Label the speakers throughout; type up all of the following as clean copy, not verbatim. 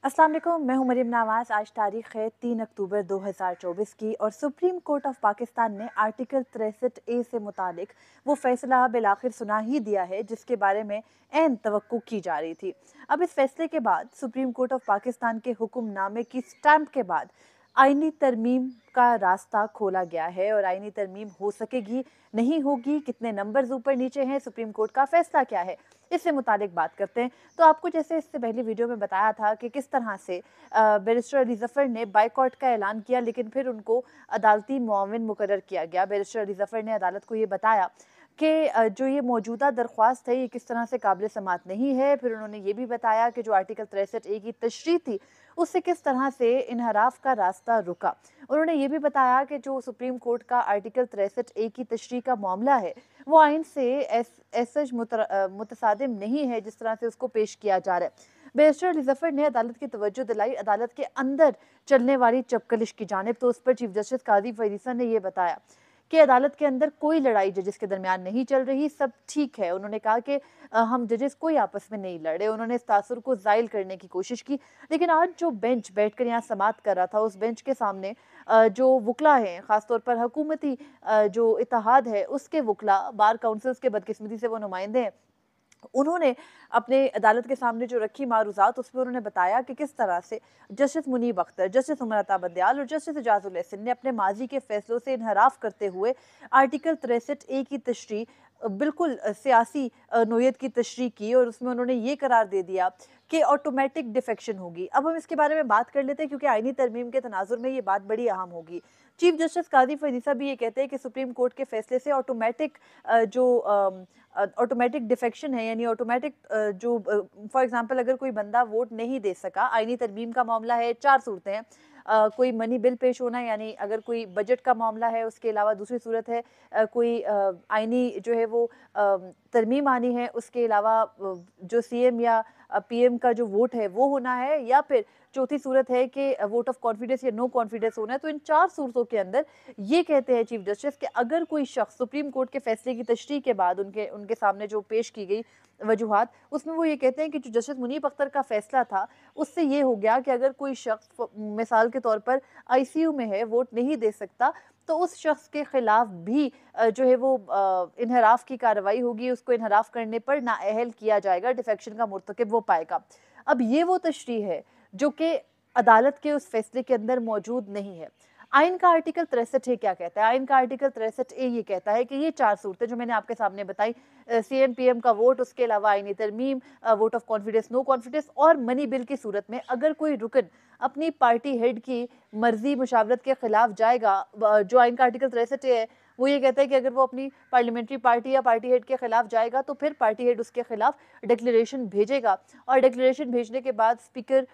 Speaker 1: अस्सलाम वालेकुम, मैं हूं मरीम नवाज। आज तारीख है 3 अक्टूबर 2024 की और सुप्रीम कोर्ट ऑफ पाकिस्तान ने आर्टिकल 63A से मुतालिक वो फैसला बिल आखिर सुना ही दिया है जिसके बारे में ऐन तवक्को की जा रही थी। अब इस फैसले के बाद सुप्रीम कोर्ट ऑफ पाकिस्तान के हुक्मनामे की स्टैंप के बाद आईनी तरमीम का रास्ता खोला गया है और आईनी तरमीम हो सकेगी, नहीं होगी, कितने नंबर्स ऊपर नीचे हैं, सुप्रीम कोर्ट का फैसला क्या है, इससे मुतालिक बात करते हैं। तो आपको जैसे इससे पहले वीडियो में बताया था कि किस तरह से बैरिस्टर अली ज़फ़र ने बाइकॉट का ऐलान किया, लेकिन फिर उनको अदालती मुआविन मुकर्रर किया गया। बैरिस्टर अली ज़फ़र ने अदालत को ये बताया कि जो ये मौजूदा दरख्वास्त है ये किस तरह से काबिल समात नहीं है। फिर उन्होंने ये भी बताया कि जो आर्टिकल 63A की तशरीह थी उससे किस तरह से इनहराफ का रास्ता रुका। उन्होंने ये भी बताया कि जो सुप्रीम कोर्ट का आर्टिकल 63A की तशरीह का मामला है वो आइन से ऐसा मुतसादिम नहीं है जिस तरह से उसको पेश किया जा रहा है। बैरिस्टर अली ज़फ़र ने अदालत की तवज्जो दिलाई अदालत के अंदर चलने वाली चपकलिश की जानिब। तो उस पर चीफ जस्टिस काजी फरीसा ने यह बताया कि अदालत के अंदर कोई लड़ाई जजेस के दरमियान नहीं चल रही, सब ठीक है। उन्होंने कहा कि हम जजेस कोई आपस में नहीं लड़े। उन्होंने इस तासुर को ज़ाइल करने की कोशिश की, लेकिन आज जो बेंच बैठकर यहाँ समात कर रहा था उस बेंच के सामने जो वकला हैं, ख़ासतौर पर हुकूमती जो इत्तेहाद है उसके वकला, बार काउंसिल्स के बदकिस्मती से वो नुमाइंदे हैं, उन्होंने अपने अदालत के सामने जो रखी मारूज़ात उसमें उन्होंने बताया कि किस तरह से जस्टिस मुनीब अख्तर, जस्टिस उमर अता बंदयाल और जस्टिस एजाजुल एहसन ने अपने माजी के फैसलों से इनहराफ करते हुए आर्टिकल 63A की तशरीह बिल्कुल सियासी नोयत की तशरीह की और उसमें उन्होंने ये करार दे दिया कि ऑटोमेटिक डिफेक्शन होगी। अब हम इसके बारे में बात कर लेते हैं क्योंकि आईनी तरमीम के तनाजुर में ये बात बड़ी अहम होगी। चीफ जस्टिस काजी फरीसा भी ये कहते हैं कि सुप्रीम कोर्ट के फैसले से ऑटोमेटिक जो ऑटोमेटिक डिफेक्शन है, यानी ऑटोमेटिक जो फॉर एग्जांपल अगर कोई बंदा वोट नहीं दे सका, आईनी तरमीम का मामला है, चार सूरतें हैं। कोई मनी बिल पेश होना, यानी अगर कोई बजट का मामला है, उसके अलावा दूसरी सूरत है कोई आईनी जो है वो तरमीम आनी है, उसके अलावा जो सीएम या पीएम का जो वोट है वो होना है, या फिर चौथी सूरत है कि वोट ऑफ कॉन्फिडेंस या नो कॉन्फिडेंस होना है। तो इन चार सूरतों के अंदर ये कहते हैं चीफ जस्टिस कि अगर कोई शख्स सुप्रीम कोर्ट के फैसले की तशरीह के बाद उनके उनके सामने जो पेश की गई वजूहात, उसमें वो ये कहते हैं कि जो जस्टिस मुनीब अख्तर का फैसला था उससे ये हो गया कि अगर कोई शख्स मिसाल के तौर पर आईसीयू में है, वोट नहीं दे सकता, तो उस शख्स के खिलाफ भी जो है वो इनहराफ की कार्रवाई होगी, उसको इनहराफ करने पर नाअहल किया जाएगा, डिफेक्शन का मुर्तकिब वो पाएगा। अब ये वो तशरीह है जो कि अदालत के उस फैसले के अंदर मौजूद नहीं है। आइन का आर्टिकल 63 क्या कहता है? आइन का आर्टिकल 63A ये कहता है कि ये चार सूरतें जो मैंने आपके सामने बताई, सीएम पीएम का वोट, उसके अलावा आईनी तरमीम, vote of confidence, no confidence और मनी बिल की सूरत में अगर कोई रुकन अपनी पार्टी हेड की मर्जी मुशावरत के खिलाफ जाएगा, जो आइन का आर्टिकल 63 है वो ये कहता है कि अगर वो अपनी पार्लियामेंट्री पार्टी या पार्टी हेड के खिलाफ जाएगा तो फिर पार्टी हेड उसके खिलाफ डिक्लेरेशन भेजेगा और डिक्लेरेशन भेजने के बाद स्पीकर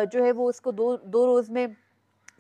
Speaker 1: जो है वो उसको दो रोज में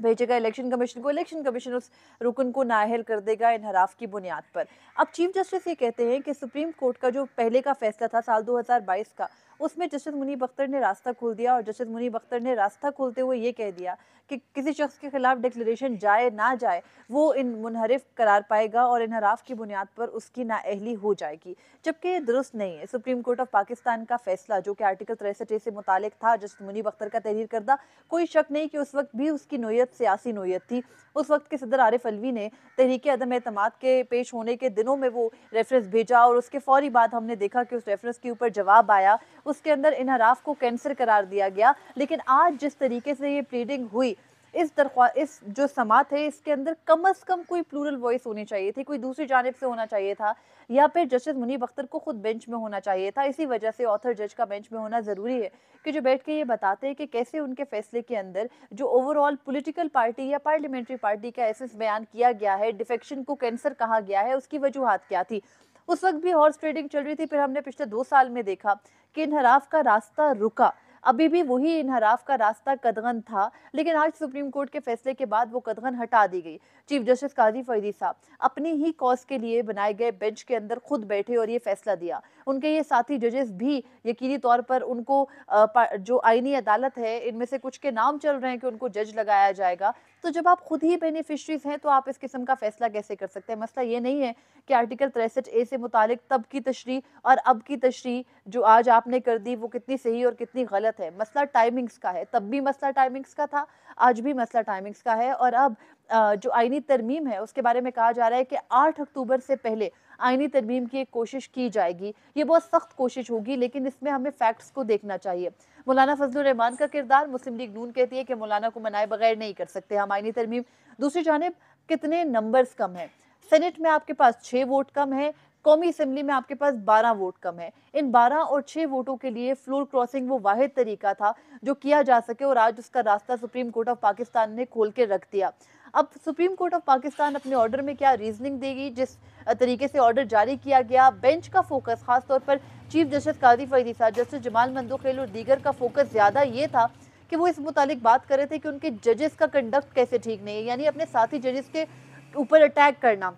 Speaker 1: भेजेगा इलेक्शन कमीशन को। इलेक्शन कमीशन उस रुकन को नाअहल कर देगा इनहराफ की बुनियाद पर। अब चीफ जस्टिस ये कहते हैं कि सुप्रीम कोर्ट का जो पहले का फैसला था साल 2022 का, उसमें जस्टिस मुनीब अख्तर ने रास्ता खोल दिया और जस्टिस मुनीब अख्तर ने रास्ता खोलते हुए ये कह दिया कि किसी शख्स के खिलाफ डिक्लेरेशन जाए ना जाए वो इन मुनहरिफ करार पाएगा और इनहराफ की बुनियाद पर उसकी नाअहली हो जाएगी, जबकि ये दुरुस्त नहीं है। सुप्रीम कोर्ट ऑफ पाकिस्तान का फैसला जो कि आर्टिकल 63 से मुतालिक था, जस्टिस मुनीब अख्तर का तहरीर करदा, कोई शक नहीं कि उस वक्त भी उसकी नोयत सियासी नोयत थी। उस वक्त के सदर आरिफ अलवी ने तहरीक अदम एतमाद के पेश होने के दिनों में वो रेफरेंस भेजा और उसके फौरी बाद हमने देखा कि उस रेफरेंस के ऊपर जवाब आया, उसके अंदर इनहराफ को कैंसर करार दिया गया। लेकिन आज जिस तरीके से ये प्लीडिंग हुई, इस जो समात है इसके अंदर कम अज कम कोई प्लूरल वॉइस होनी चाहिए थी, कोई दूसरी जानिब से होना चाहिए था, या फिर जस्टिस मुनीब अख्तर को खुद बेंच में होना चाहिए था। इसी वजह से ऑथर जज का बेंच में होना जरूरी है कि जो बैठ के ये बताते हैं कि कैसे उनके फैसले के अंदर जो ओवरऑल पॉलिटिकल पार्टी या पार्लियामेंट्री पार्टी का एसेस बयान किया गया है, डिफेक्शन को कैंसर कहा गया है, उसकी वजूहात क्या थी। उस वक्त भी हॉर्स ट्रेडिंग चल रही थी, फिर हमने पिछले 2 साल में देखा कि इनहराफ का रास्ता रुका, अभी भी वही इनहराफ का रास्ता कदगन था, लेकिन आज सुप्रीम कोर्ट के फैसले के बाद वो कदगन हटा दी गई। चीफ जस्टिस काजी फरीदी साहब अपनी ही कॉज के लिए बनाए गए बेंच के अंदर खुद बैठे और ये फैसला दिया। उनके ये साथी जजेस भी यकीनी तौर पर उनको जो आईनी अदालत है इनमें से कुछ के नाम चल रहे हैं कि उनको जज लगाया जाएगा। तो जब आप खुद ही बेनिफिशरीज हैं तो आप इस किस्म का फैसला कैसे कर सकते हैं? मसला ये नहीं है कि आर्टिकल 63A से मुतालिक तब की तशरीह और अब की तशरीह जो आज आपने कर दी वो कितनी सही और कितनी गलत गलत है। मसला टाइमिंग्स का है, तब भी मसला टाइमिंग्स का था, आज भी मसला टाइमिंग्स का है। और अब जो आईनी तरमीम है उसके बारे में कहा जा रहा है कि 8 अक्टूबर से पहले आईनी तरमीम की एक कोशिश की जाएगी। ये बहुत सख्त कोशिश होगी, लेकिन इसमें हमें फैक्ट्स को देखना चाहिए। मौलाना फजलुर रहमान का किरदार, मुस्लिम लीग नून कहती है कि मौलाना को मनाए बगैर नहीं कर सकते हम आईनी तरमीम। दूसरी जानिब कितने नंबर्स कम हैं, सेनेट में आपके पास 6 वोट कम है, कौमी असेंबली में आपके पास 12 वोट कम है। इन 12 और 6 वोटों के लिए फ्लोर क्रॉसिंग वो वाहिद तरीका था जो किया जा सके, और आज उसका रास्ता सुप्रीम कोर्ट ऑफ पाकिस्तान ने खोल के रख दिया। अब सुप्रीम कोर्ट ऑफ पाकिस्तान अपने ऑर्डर में क्या रीजनिंग देगी, जिस तरीके से ऑर्डर जारी किया गया, बेंच का फोकस खासतौर पर चीफ जस्टिस काजी फरीद साहब, जस्टिस जमाल मंदोखेल और दीगर का फोकस ज्यादा ये था कि वो इस मुतालिक बात कर रहे थे कि उनके जजेस का कंडक्ट कैसे ठीक नहीं है, यानी अपने साथी जजेस के ऊपर अटैक करना।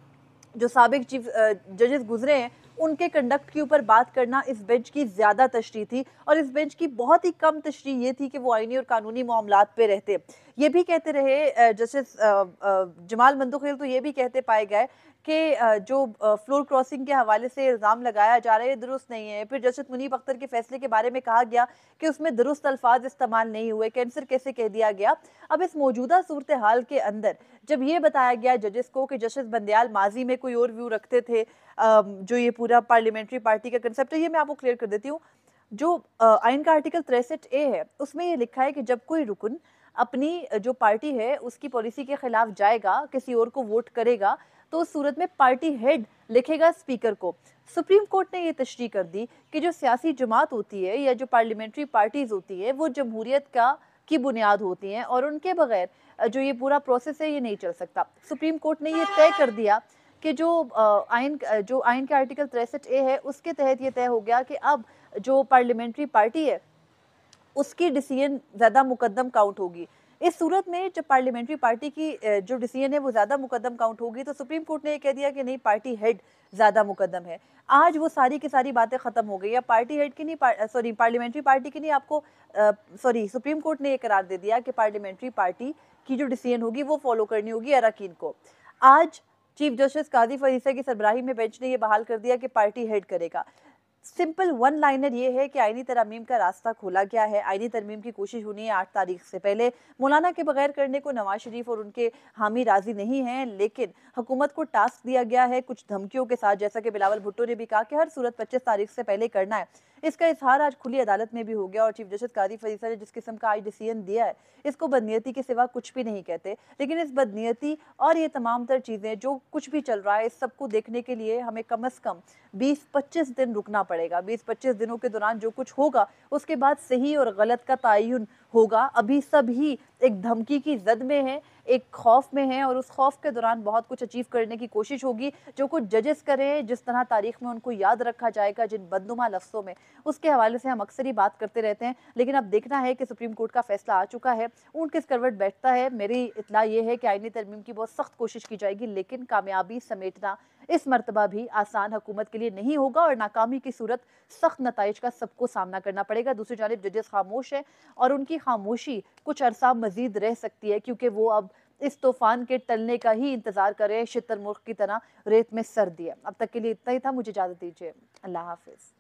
Speaker 1: जो साबिक चीफ जजेस गुजरे हैं उनके कंडक्ट के ऊपर बात करना इस बेंच की ज्यादा तशरीह थी, और इस बेंच की बहुत ही कम तशरीह ये थी कि वो आईनी और कानूनी मामलात पे रहते। ये भी कहते रहे जस्टिस जमाल मंदोखेल, तो ये भी कहते पाए गए कि जो फ्लोर क्रॉसिंग के हवाले से इल्ज़ाम लगाया जा रहा है दुरुस्त नहीं है। फिर जस्टिस मुनीब अख्तर के फैसले के बारे में कहा गया कि उसमें दुरुस्त अल्फाज इस्तेमाल नहीं हुए, कैंसर कैसे कह दिया गया। अब इस मौजूदा सूरत हाल के अंदर जब ये बताया गया जजेस को कि जस्टिस बंदयाल माजी में कोई और व्यू रखते थे, जो ये पूरा पार्लियामेंट्री पार्टी का कंसेप्ट है, ये मैं आपको क्लियर कर देती हूँ। जो आइन का आर्टिकल 63A है उसमें ये लिखा है कि जब कोई रुकन अपनी जो पार्टी है उसकी पॉलिसी के खिलाफ जाएगा, किसी और को वोट करेगा, तो उस सूरत में पार्टी हेड लिखेगा स्पीकर को। सुप्रीम कोर्ट ने ये तशरीह कर दी कि जो सियासी जमात होती है या जो पार्लियामेंट्री पार्टीज होती है वो जमहूरियत की बुनियाद होती हैं, और उनके बगैर जो ये पूरा प्रोसेस है ये नहीं चल सकता। सुप्रीम कोर्ट ने ये तय कर दिया कि जो आइन के आर्टिकल 63A है उसके तहत ये तय हो गया कि अब जो पार्लियामेंट्री पार्टी है उसकी डिसीजन ज़्यादा मुकद्दम काउंट होगी। इस सूरत में जब पार्लियामेंट्री पार्टी की जो डिसीजन है वो ज़्यादा मुकद्दम काउंट होगी, तो सुप्रीम कोर्ट ने ये कह दिया कि नहीं, पार्टी हेड ज़्यादा मुकद्दम है। आज वो सारी की सारी बातें ख़त्म हो गई। अब पार्टी हेड की नहीं, सॉरी पार्लियामेंट्री पार्टी की नहीं, आपको सॉरी सुप्रीम कोर्ट ने ये करार दे दिया कि पार्लियामेंट्री पार्टी की जो डिसीजन होगी वो फॉलो करनी होगी अरकान को। आज चीफ जस्टिस काजी फरीसा की सरबराही में बेंच ने ये बहाल कर दिया कि पार्टी हेड करेगा। सिंपल वन लाइनर ये है कि आईनी तरमीम का रास्ता खोला गया है। आईनी तरमीम की कोशिश होनी है 8 तारीख से पहले। मौलाना के बगैर करने को नवाज शरीफ और उनके हामी राजी नहीं हैं, लेकिन हुकूमत को टास्क दिया गया है कुछ धमकियों के साथ, जैसा कि बिलावल भुट्टो ने भी कहा कि हर सूरत 25 तारीख से पहले करना है। इसका इजहार आज खुली अदालत में भी हो गया, और चीफ जस्टिस काजी फरीसा ने जिस किस्म का आज डिसीजन दिया है इसको बदनीयती के सिवा कुछ भी नहीं कहते। लेकिन इस बदनीयती और ये तमाम तर चीज़ें जो कुछ भी चल रहा है इस सबको देखने के लिए हमें कम से कम 20-25 दिन रुकना पड़ेगा। 20-25 दिनों के दौरान जो कुछ होगा उसके बाद सही और गलत का तयन होगा। अभी सभी एक धमकी की जद में है, एक खौफ में है, और उस खौफ के दौरान बहुत कुछ अचीव करने की कोशिश होगी। जो कुछ जजेस करें, जिस तरह तारीख में उनको याद रखा जाएगा जिन बदनुमा लफ्ज़ों में, उसके हवाले से हम अक्सर ही बात करते रहते हैं। लेकिन अब देखना है कि सुप्रीम कोर्ट का फैसला आ चुका है, ऊंट किस करवट बैठता है। मेरी इत्तला ये है कि आईनी तरमीम की बहुत सख्त कोशिश की जाएगी, लेकिन कामयाबी समेटना इस मरतबा भी आसान हुकूमत के लिए नहीं होगा, और नाकामी की सूरत सख्त नताइज का सबको सामना करना पड़ेगा। दूसरी जानिब जजेस खामोश है, और उनकी खामोशी कुछ अरसा मजीद रह सकती है, क्योंकि वो अब इस तूफान के टलने का ही इंतजार कर रहे हैं, शितर मुल्क की तरह रेत में सर दिए। अब तक के लिए इतना ही था, मुझे इजाजत दीजिए। अल्लाह हाफिज।